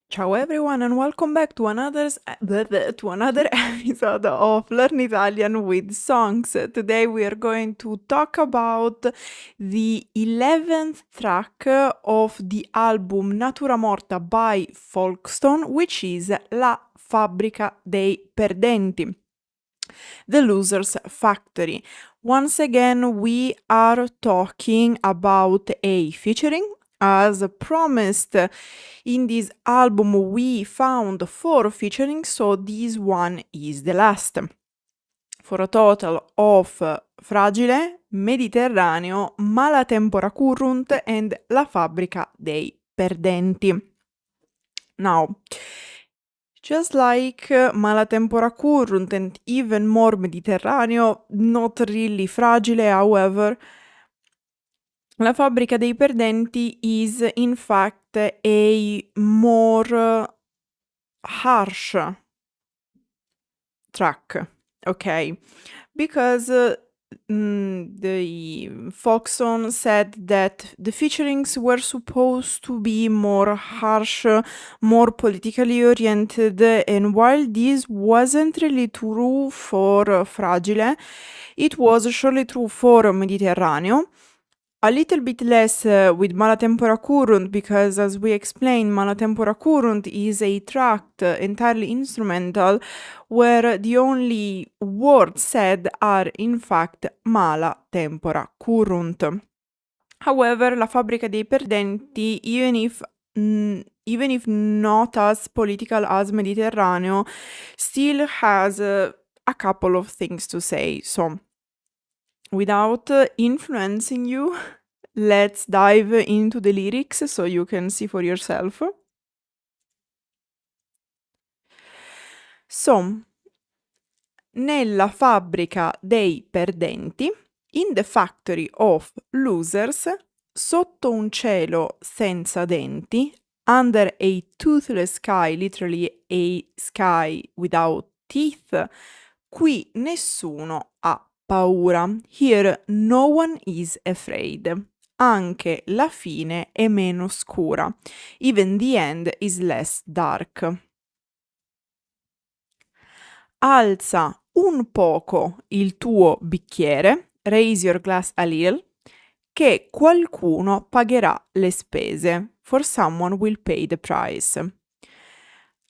Ciao everyone and welcome back to another episode of Learn Italian with Songs. Today we are going to talk about the 11th track of the album Natura Morta by Folkstone, which is La Fabbrica dei Perdenti, The Loser's Factory. Once again, we are talking about a featuring. As promised, in this album we found 4 featuring, so this one is the last. For a total of Fragile, Mediterraneo, Malatempora Currunt and La Fabbrica dei Perdenti. Now, just like Malatempora Currunt and even more Mediterraneo, not really Fragile, however, La Fabbrica dei Perdenti is in fact a more harsh track, okay? Because the Folkstone said that the featurings were supposed to be more harsh, more politically oriented, and while this wasn't really true for Fragile, it was surely true for Mediterraneo. A little bit less with Malatempora Currunt because, as we explained, Malatempora Currunt is a track entirely instrumental where the only words said are in fact Malatempora Currunt. However, La Fabbrica dei Perdenti, even if not as political as Mediterraneo, still has a couple of things to say. So, without influencing you, let's dive into the lyrics so you can see for yourself. So, nella fabbrica dei perdenti, in the factory of losers, sotto un cielo senza denti, under a toothless sky, literally a sky without teeth, qui nessuno ha paura. Here no one is afraid. Anche la fine è meno scura. Even the end is less dark. Alza un poco il tuo bicchiere, raise your glass a little, che qualcuno pagherà le spese. For someone will pay the price.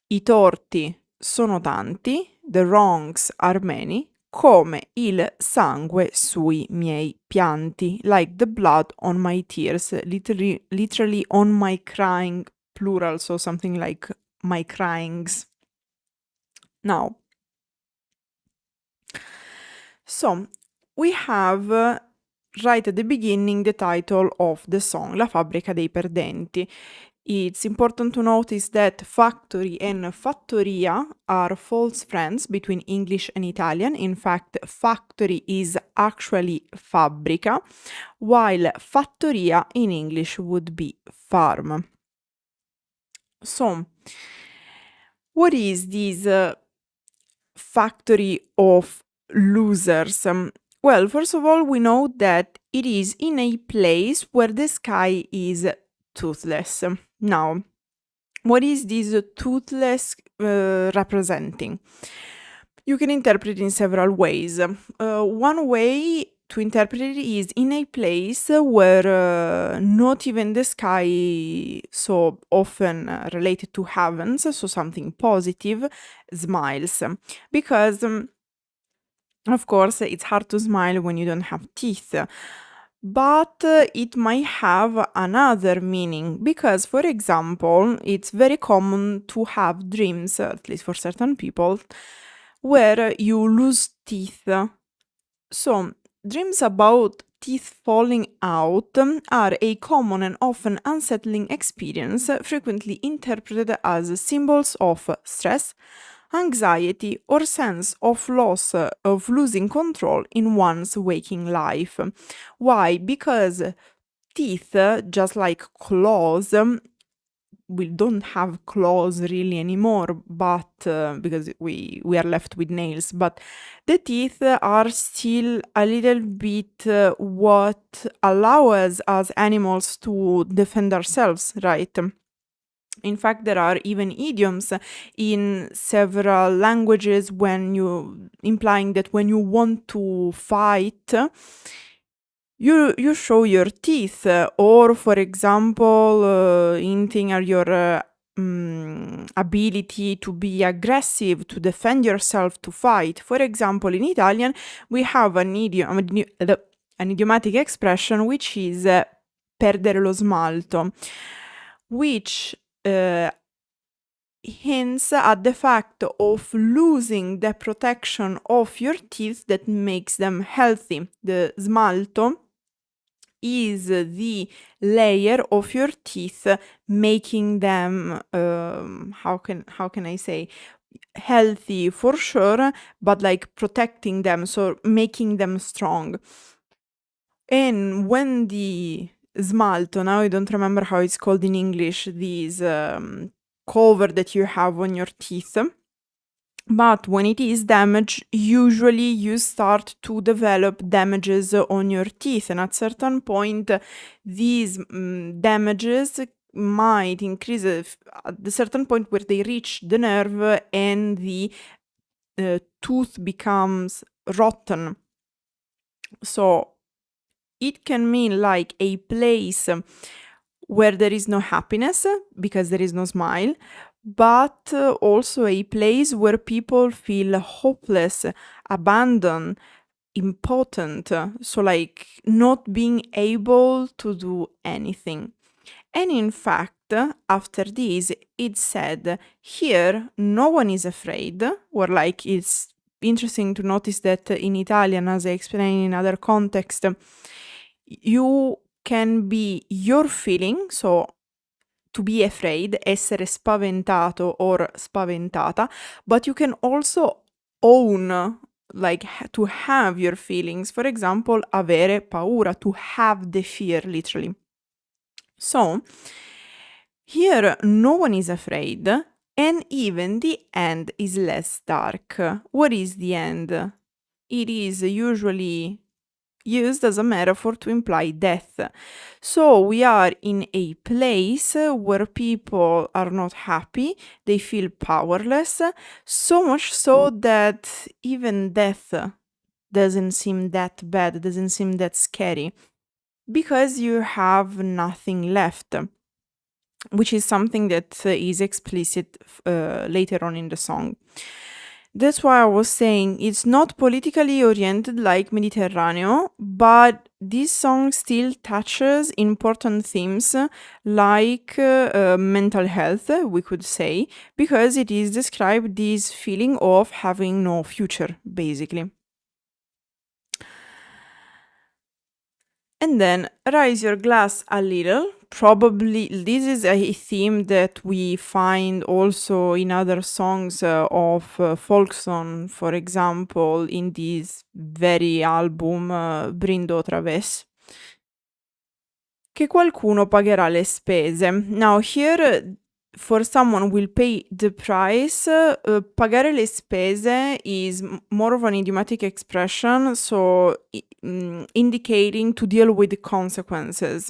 I torti sono tanti, the wrongs are many, come il sangue sui miei pianti, like the blood on my tears, literally on my crying, plural, so something like my cryings. Now, so we have right at the beginning the title of the song, La Fabbrica dei Perdenti. It's important to notice that factory and fattoria are false friends between English and Italian. In fact, factory is actually fabbrica, while fattoria in English would be farm. So, what is this factory of losers? Well, first of all, we know that it is in a place where the sky is toothless. Now, what is this toothless representing? You can interpret it in several ways. One way to interpret it is in a place where not even the sky, so often related to heavens, so something positive, smiles. Because, of course, it's hard to smile when you don't have teeth. But it might have another meaning because, for example, it's very common to have dreams, at least for certain people, where you lose teeth. So, dreams about teeth falling out are a common and often unsettling experience, frequently interpreted as symbols of stress, anxiety, or sense of loss of losing control in one's waking life. Why? Because teeth, just like claws, we don't have claws really anymore, but because we are left with nails, but the teeth are still a little bit what allow us as animals to defend ourselves, right? In fact, there are even idioms in several languages implying that when you want to fight, you show your teeth, or for example, hinting at your ability to be aggressive, to defend yourself, to fight. For example, in Italian, we have an idiomatic expression which is perdere lo smalto, which hints at the fact of losing the protection of your teeth that makes them healthy. The smalto is the layer of your teeth making them how can I say, healthy for sure, but like protecting them, so making them strong. And when the smalto, now I don't remember how it's called in English, this cover that you have on your teeth, but when it is damaged, usually you start to develop damages on your teeth, and at certain point, these damages might increase at a certain point where they reach the nerve and the tooth becomes rotten. So it can mean like a place where there is no happiness because there is no smile, but also a place where people feel hopeless, abandoned, impotent, so like not being able to do anything. And in fact, after this, it said, here no one is afraid, or like it's interesting to notice that in Italian, as I explained in other context, you can be your feeling, so to be afraid, essere spaventato or spaventata, but you can also own, like to have your feelings. For example, avere paura, to have the fear, literally. So, here no one is afraid, and even the end is less dark. What is the end? It is usually used as a metaphor to imply death. So we are in a place where people are not happy, they feel powerless, so much so that even death doesn't seem that bad, doesn't seem that scary, because you have nothing left, which is something that is explicit later on in the song. That's why I was saying it's not politically oriented like Mediterraneo, but this song still touches important themes like mental health, we could say, because it is described this feeling of having no future, basically. And then raise your glass a little. Probably this is a theme that we find also in other songs of Folkstone, for example, in this very album Brindo otra vez. Che qualcuno pagherà le spese. Now here, for someone will pay the price, pagare le spese is more of an idiomatic expression, so indicating to deal with the consequences.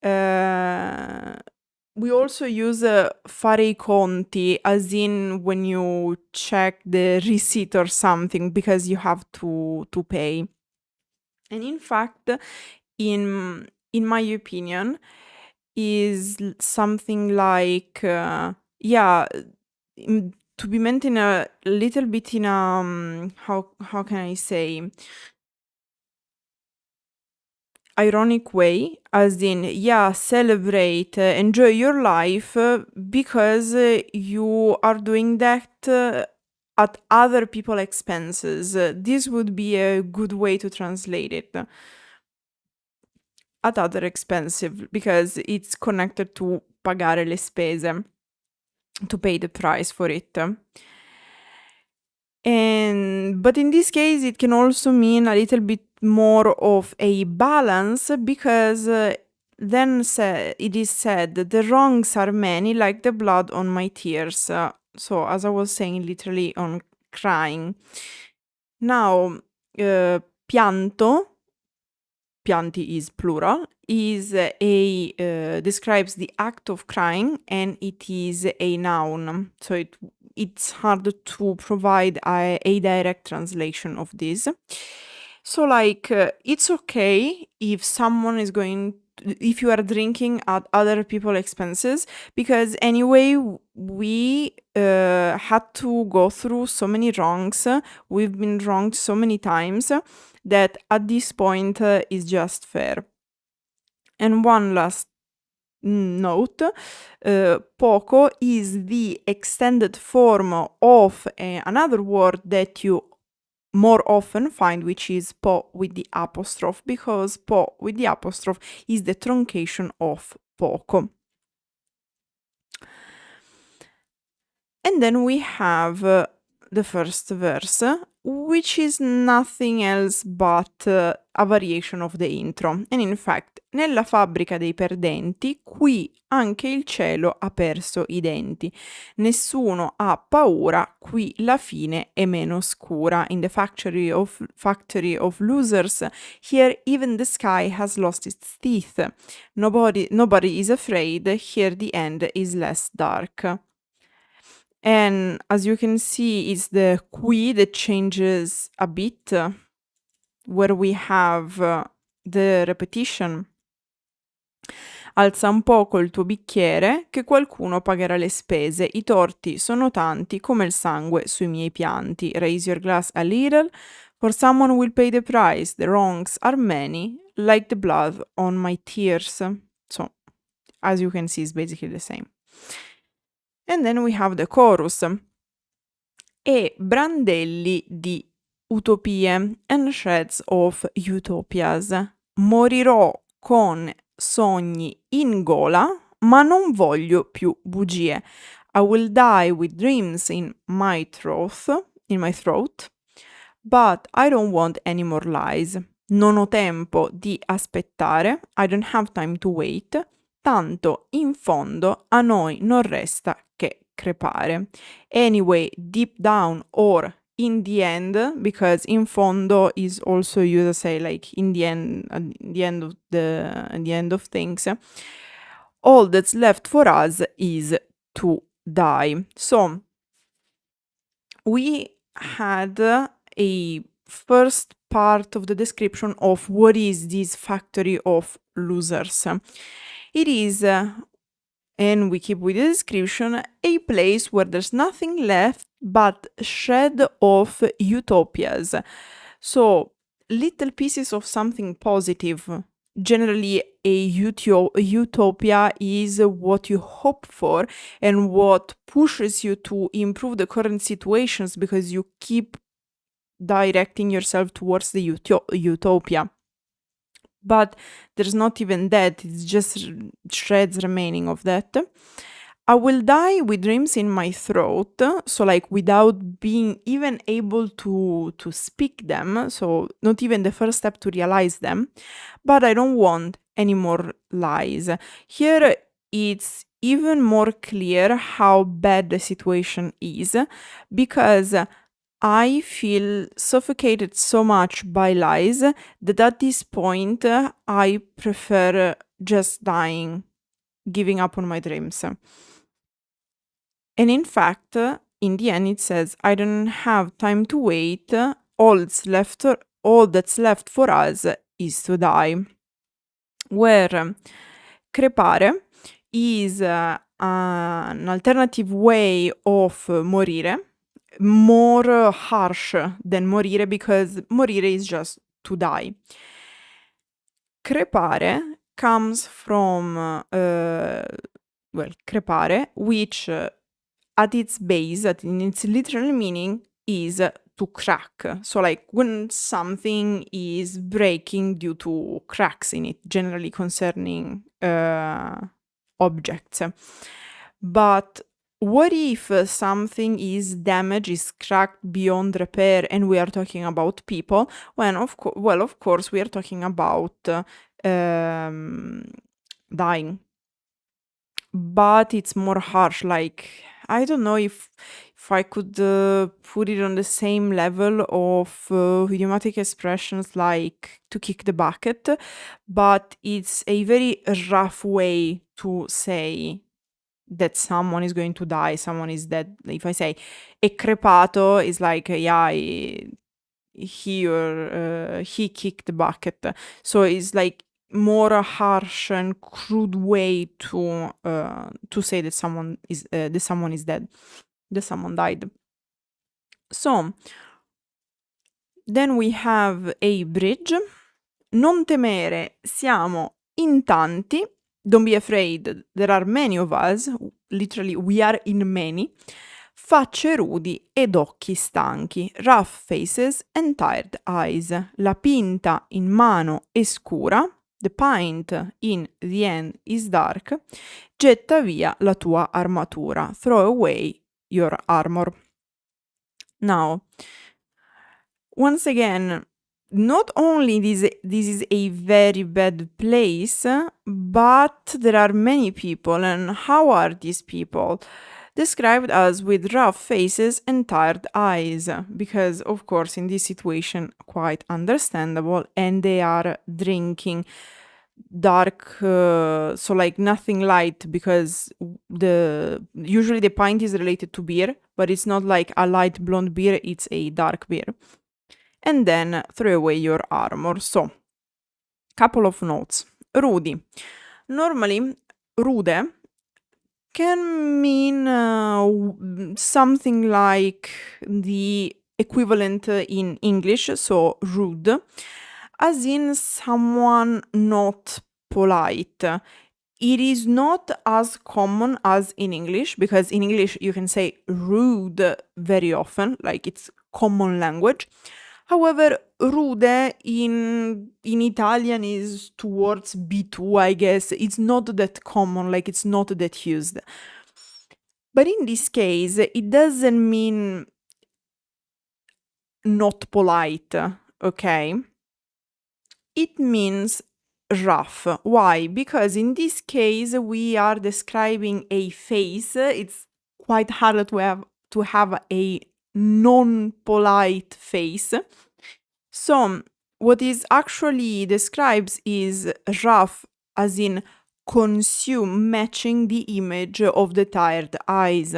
We also use fare i conti, as in when you check the receipt or something, because you have to pay. And in fact, in my opinion, is something like, to be meant in a little bit in a, how can I say, ironic way, as in, celebrate, enjoy your life, because you are doing that at other people's expenses. This would be a good way to translate it. At other expensive, because it's connected to pagare le spese, to pay the price for it. But in this case, it can also mean a little bit more of a balance, because then it is said, the wrongs are many, like the blood on my tears. So, as I was saying, literally on crying. Now, pianto pianti is plural, is describes the act of crying, and it is a noun. So it's hard to provide a direct translation of this. So like it's okay if someone is if you are drinking at other people's expenses, because anyway we had to go through so many wrongs, we've been wronged so many times, that at this point is just fair. And one last note, poco is the extended form of another word that you more often find, which is po with the apostrophe, because po with the apostrophe is the truncation of poco. And then we have the first verse, which is nothing else but a variation of the intro. And in fact, nella fabbrica dei perdenti, qui anche il cielo ha perso i denti. Nessuno ha paura, qui la fine è meno scura. In the factory of losers, here even the sky has lost its teeth. Nobody is afraid, here the end is less dark. And as you can see, it's the qui that changes a bit, where we have the repetition. Alza un poco il tuo bicchiere, che qualcuno pagherà le spese. I torti sono tanti come il sangue sui miei pianti. Raise your glass a little, for someone will pay the price. The wrongs are many, like the blood on my tears. So, as you can see, it's basically the same. And then we have the chorus. E brandelli di utopie and shreds of utopias. Morirò con sogni in gola, ma non voglio più bugie. I will die with dreams in my throat, but I don't want any more lies. Non ho tempo di aspettare, I don't have time to wait. Tanto in fondo a noi non resta che crepare. Anyway, deep down or in the end, because in fondo is also used to say like in the end of things. All that's left for us is to die. So we had a first part of the description of what is this factory of losers. It is, and we keep with the description, a place where there's nothing left but shred of utopias. So little pieces of something positive. Generally, a utopia is what you hope for and what pushes you to improve the current situations, because you keep directing yourself towards the utopia. But there's not even that, it's just shreds remaining of that. I will die with dreams in my throat, so like without being even able to speak them, so not even the first step to realize them, but I don't want any more lies. Here it's even more clear how bad the situation is, because I feel suffocated so much by lies that at this point I prefer just dying, giving up on my dreams. And in fact, in the end it says, I don't have time to wait, all that's left for us is to die. Where crepare is an alternative way of morire, more harsh than morire, because morire is just to die. Crepare comes from, crepare, which at its base, in its literal meaning, is to crack. So like when something is breaking due to cracks in it, generally concerning objects. But what if something is damaged, is cracked beyond repair, and we are talking about people? When of course we are talking about dying. But it's more harsh, like I don't know if I could put it on the same level of idiomatic expressions like to kick the bucket, but it's a very rough way to say that someone is going to die, someone is dead. If I say è crepato, it's like, yeah, he kicked the bucket. So it's like more a harsh and crude way to say that someone is dead, that someone died. So then we have a bridge. Non temere, siamo in tanti. Don't be afraid, there are many of us. Literally, we are in many. Facce rudi ed occhi stanchi, rough faces and tired eyes. La pinta in mano è scura, the pint in the end is dark. Getta via la tua armatura, throw away your armor. Now, once again, not only this is a very bad place, but there are many people, and how are these people? Described as with rough faces and tired eyes, because of course in this situation quite understandable, and they are drinking dark, so like nothing light, because usually the pint is related to beer, but it's not like a light blonde beer, it's a dark beer. And then throw away your armor. So, couple of notes. Rudi. Normally, rude can mean something like the equivalent in English, so rude, as in someone not polite. It is not as common as in English, because in English you can say rude very often, like it's common language. However, rude in Italian is towards B2, I guess. It's not that common, like it's not that used. But in this case, it doesn't mean not polite, okay? It means rough. Why? Because in this case, we are describing a face. It's quite hard to have a non-polite face. So what is actually describes is rough, as in consume, matching the image of the tired eyes.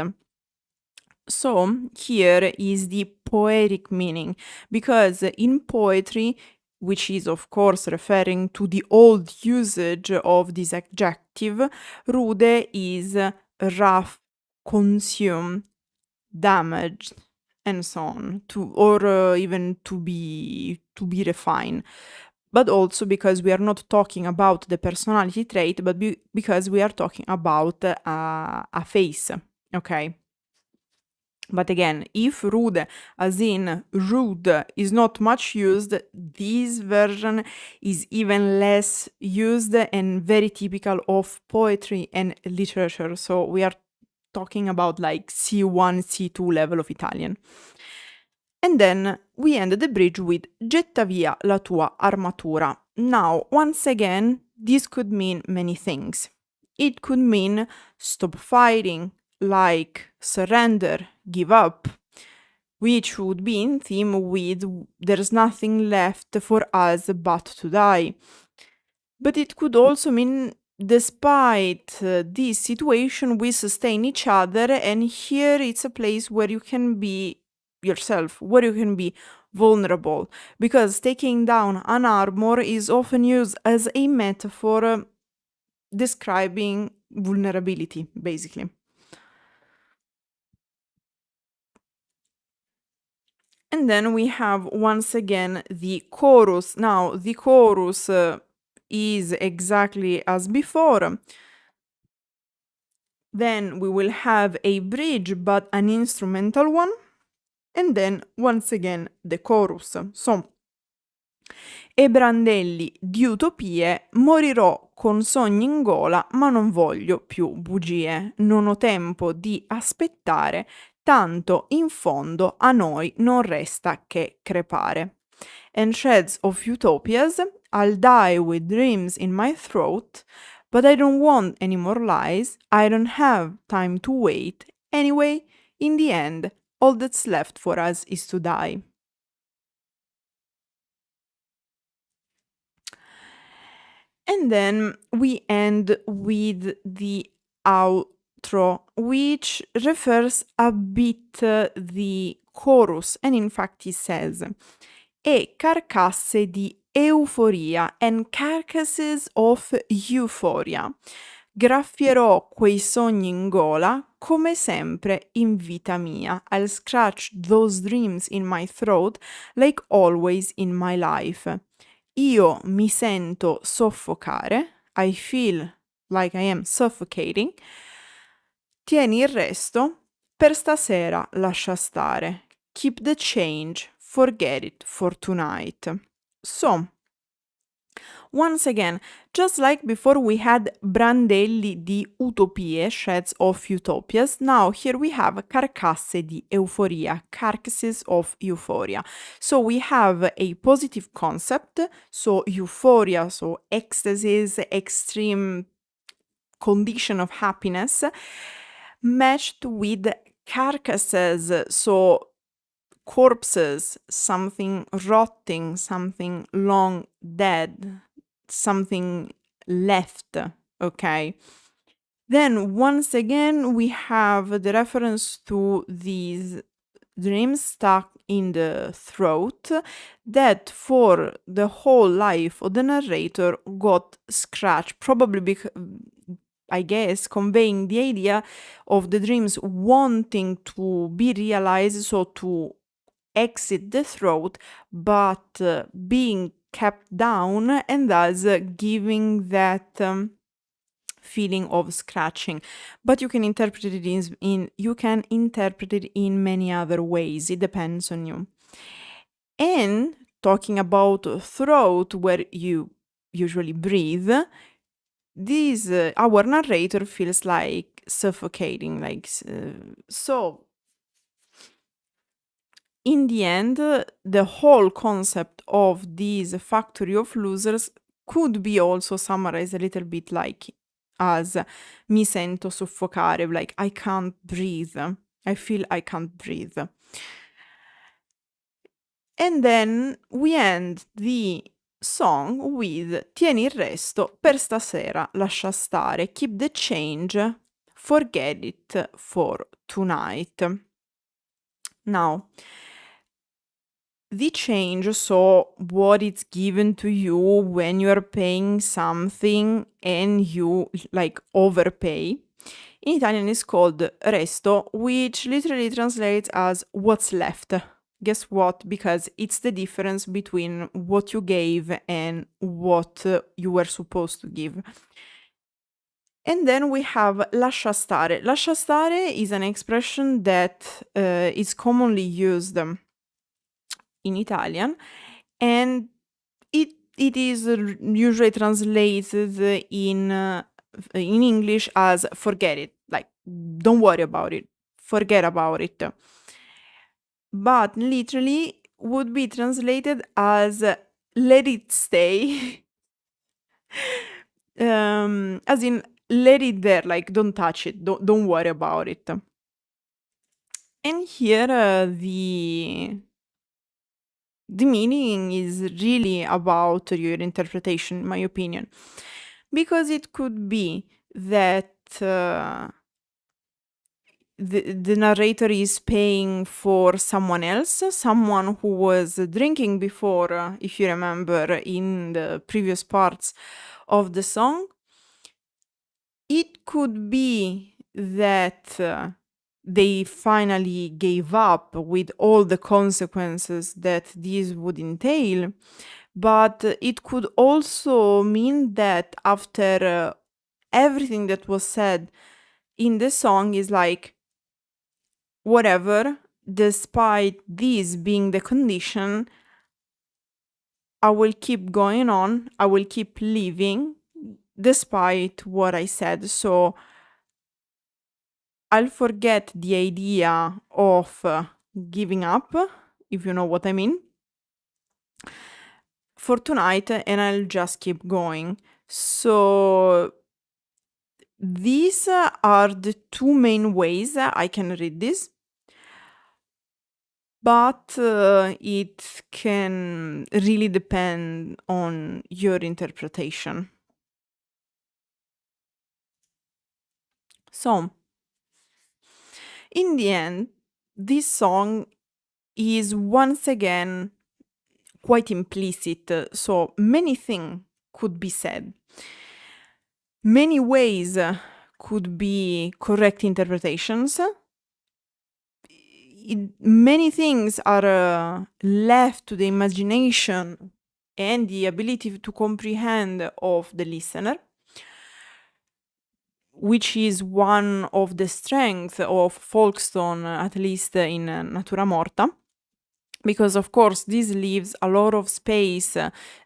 So here is the poetic meaning, because in poetry, which is of course referring to the old usage of this adjective, rude is rough, consume, damaged, and so on, or even to be refined. But also because we are not talking about the personality trait, but because we are talking about a face, okay? But again, if rude, as in rude, is not much used, this version is even less used and very typical of poetry and literature. So we are talking about like C1, C2 level of Italian. And then we end the bridge with getta via la tua armatura. Now, once again, this could mean many things. It could mean stop fighting, like surrender, give up, which would be in theme with there's nothing left for us but to die. But it could also mean despite this situation, we sustain each other, and here it's a place where you can be yourself, where you can be vulnerable, because taking down an armor is often used as a metaphor describing vulnerability, basically. And then we have once again the chorus. Now, the chorus is exactly as before. Then we will have a bridge, but an instrumental one. And then, once again, the chorus. So, e brandelli di utopie, morirò con sogni in gola, ma non voglio più bugie. Non ho tempo di aspettare, tanto in fondo a noi non resta che crepare. And sheds of utopias, I'll die with dreams in my throat, but I don't want any more lies, I don't have time to wait, Anyway, in the end, all that's left for us is to die. And then we end with the outro, which refers a bit the chorus, and in fact he says, e carcasse di euforia and carcasses of euphoria. Graffierò quei sogni in gola, come sempre in vita mia. I'll scratch those dreams in my throat, like always in my life. Io mi sento soffocare. I feel like I am suffocating. Tieni il resto. Per stasera lascia stare. Keep the change. Forget it for tonight. So, once again, just like before we had brandelli di utopie, sheds of utopias, now here we have carcasse di euforia, carcasses of euphoria. So we have a positive concept, so euphoria, so ecstasies, extreme condition of happiness, matched with carcasses, so corpses, something rotting, something long dead, something left, okay? Then once again we have the reference to these dreams stuck in the throat that for the whole life of the narrator got scratched, probably because, I guess, conveying the idea of the dreams wanting to be realized, so to exit the throat, but being kept down, and thus giving that feeling of scratching. But you can interpret it in many other ways. It depends on you. And talking about throat, where you usually breathe, this our narrator feels like suffocating, like so. In the end, the whole concept of this factory of losers could be also summarized a little bit like as mi sento soffocare, like I can't breathe. I feel I can't breathe. And then we end the song with tieni il resto, per stasera lascia stare, keep the change, forget it for tonight. Now, the change, so what it's given to you when you are paying something and you like overpay, in Italian is called resto, which literally translates as what's left. Guess what? Because it's the difference between what you gave and what you were supposed to give. And then we have lascia stare. Lascia stare is an expression that is commonly used in Italian, and it is usually translated in English as forget it, like don't worry about it, forget about it. But literally would be translated as let it stay, as in let it there, like don't touch it, don't worry about it. And here the meaning is really about your interpretation, in my opinion, because it could be that the narrator is paying for someone else, someone who was drinking before, if you remember in the previous parts of the song. It could be that they finally gave up with all the consequences that this would entail, but it could also mean that after everything that was said in the song is like, whatever, despite this being the condition, I will keep going on, I will keep living despite what I said. So I'll forget the idea of giving up, if you know what I mean, for tonight, and I'll just keep going. So These are the two main ways I can read this, but it can really depend on your interpretation. So, in the end, this song is once again quite implicit, so many things could be said. Many ways could be correct interpretations. Many things are left to the imagination and the ability to comprehend of the listener, which is one of the strengths of Folkstone, at least in Natura Morta, because of course this leaves a lot of space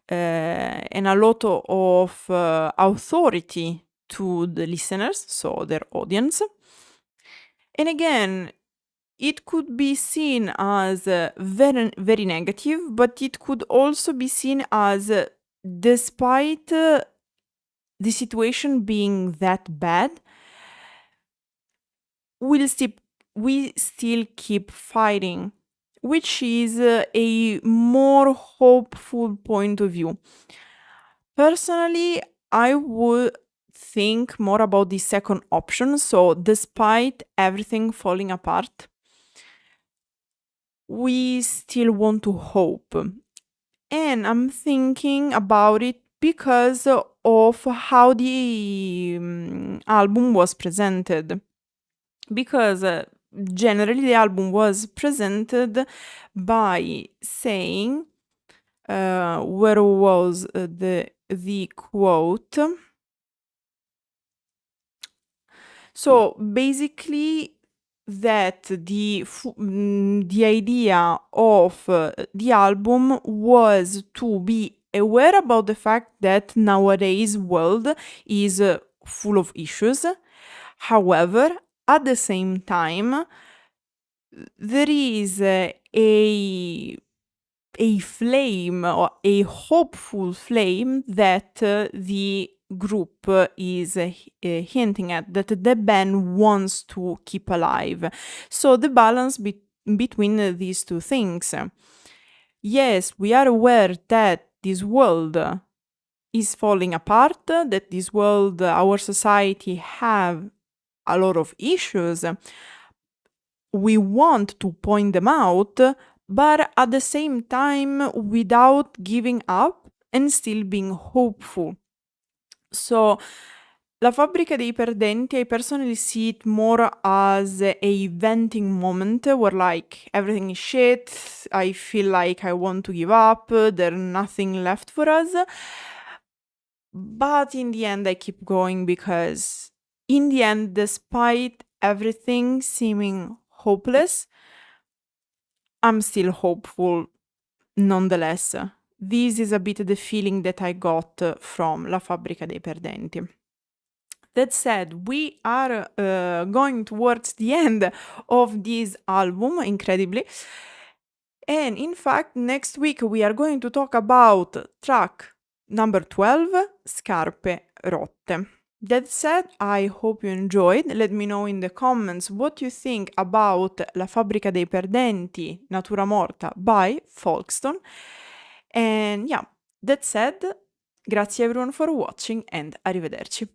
and a lot of authority to the listeners, so their audience. And again, it could be seen as very, very negative, but it could also be seen as, despite the situation being that bad, we still keep fighting, which is a more hopeful point of view. Personally, I would think more about the second option. So, despite everything falling apart, we still want to hope. And I'm thinking about it because of how the album was presented. Because generally the album was presented by saying, where was the quote? So basically, that the idea of the album was to be aware about the fact that nowadays world is full of issues. However, at the same time, there is a flame, or a hopeful flame, that the group is hinting at, that the band wants to keep alive. So the balance between these two things. Yes, we are aware that this world is falling apart, that this world, our society, have a lot of issues. We want to point them out, but at the same time without giving up and still being hopeful. So, La Fabbrica dei Perdenti, I personally see it more as a venting moment where, like, everything is shit, I feel like I want to give up, there's nothing left for us. But in the end, I keep going because, in the end, despite everything seeming hopeless, I'm still hopeful nonetheless. This is a bit the feeling that I got from La Fabbrica dei Perdenti. That said, we are going towards the end of this album, incredibly. And in fact, next week we are going to talk about track number 12, Scarpe Rotte. That said, I hope you enjoyed. Let me know in the comments what you think about La Fabbrica dei Perdenti, Natura Morta by Folkstone. And yeah, that said, grazie everyone for watching and arrivederci.